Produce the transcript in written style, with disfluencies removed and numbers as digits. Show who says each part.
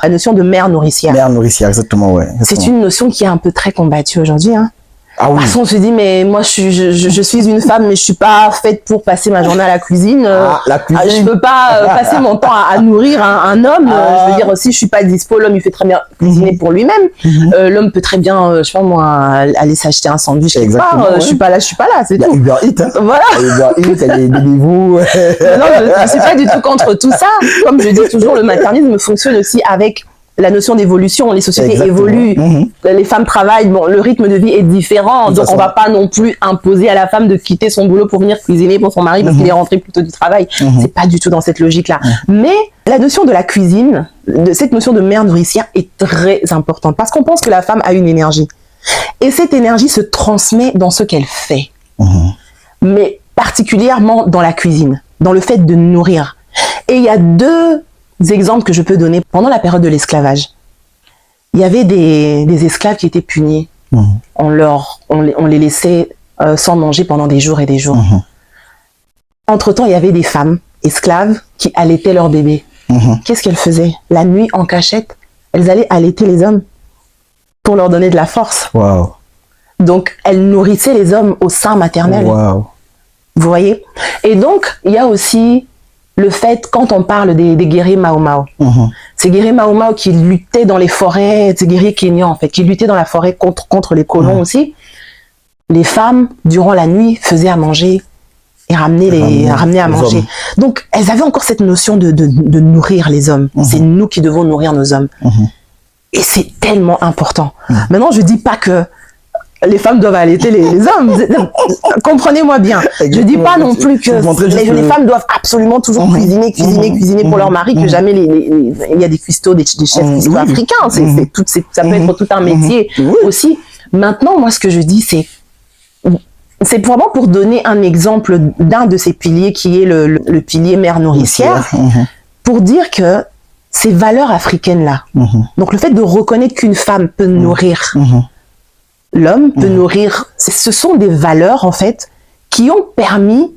Speaker 1: La notion de mère nourricière.
Speaker 2: Mère nourricière, exactement, ouais.
Speaker 1: C'est une notion qui est un peu très combattue aujourd'hui, hein.
Speaker 2: Ah oui.
Speaker 1: Parce qu'on se dit, mais moi, je suis une femme, mais je suis pas faite pour passer ma journée à la cuisine.
Speaker 2: La cuisine.
Speaker 1: Je peux pas passer mon temps à nourrir un homme. Je veux dire aussi, je suis pas dispo. L'homme, il fait très bien cuisiner pour lui-même. L'homme peut très bien, je sais pas moi, aller s'acheter un sandwich quelque part.
Speaker 2: Ouais.
Speaker 1: Je suis pas là, c'est tout.
Speaker 2: Uber Eats, hein.
Speaker 1: Voilà.
Speaker 2: Uber Eats, il y a des delivery.
Speaker 1: Non, je suis pas du tout contre tout ça. Comme je dis toujours, le maternisme fonctionne aussi avec la notion d'évolution. Les sociétés évoluent, les femmes travaillent, bon, le rythme de vie est différent, donc on va pas non plus imposer à la femme de quitter son boulot pour venir cuisiner pour son mari parce qu'il est rentré plus tôt du travail. C'est pas du tout dans cette logique-là. Mais la notion de la cuisine, de cette notion de mère nourricière est très importante parce qu'on pense que la femme a une énergie. Et cette énergie se transmet dans ce qu'elle fait. Mais particulièrement dans la cuisine, dans le fait de nourrir. Et il y a deux exemples que je peux donner. Pendant la période de l'esclavage, il y avait des esclaves qui étaient punis. On les laissait sans manger pendant des jours et des jours. Entre-temps, il y avait des femmes esclaves qui allaitaient leurs bébés. Qu'est-ce qu'elles faisaient? La nuit, en cachette, elles allaient allaiter les hommes pour leur donner de la force.
Speaker 2: Wow.
Speaker 1: Donc, elles nourrissaient les hommes au sein maternel.
Speaker 2: Wow.
Speaker 1: Vous voyez? Et donc, il y a aussi le fait, quand on parle des guerriers Mau Mau, ces guerriers Mau Mau qui luttaient dans les forêts, ces guerriers kenyans en fait, qui luttaient dans la forêt contre les colons aussi, les femmes, durant la nuit, faisaient à manger et ramenaient à manger.
Speaker 2: Hommes.
Speaker 1: Donc, elles avaient encore cette notion de nourrir les hommes. C'est nous qui devons nourrir nos hommes. Et c'est tellement important. Maintenant, je dis pas que les femmes doivent allaiter les hommes. Comprenez-moi bien. Je dis pas non plus que les femmes doivent absolument toujours cuisiner pour leur mari, que jamais il y a des cuistots, des chefs cuistots africains. Ça peut être tout un métier aussi. Maintenant, moi, ce que je dis, c'est vraiment pour donner un exemple d'un de ces piliers qui est le pilier mère nourricière, pour dire que ces valeurs africaines-là, donc le fait de reconnaître qu'une femme peut nourrir, l'homme peut nourrir, ce sont des valeurs en fait qui ont permis